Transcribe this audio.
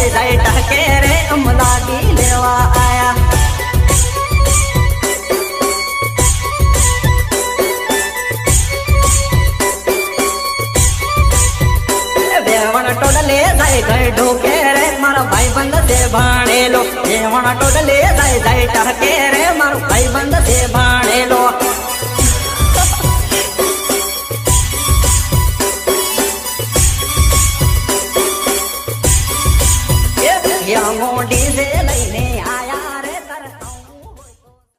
जाए जाए टहके रे अमलागी लेवा आया वेवण टोडले जाए जाए ढोके रे मारा भाई बंद से भाणे लो वेवण टोडले जाए जाए टहके रे मारो भाई बंद से भाणे लो डीजे लईने आया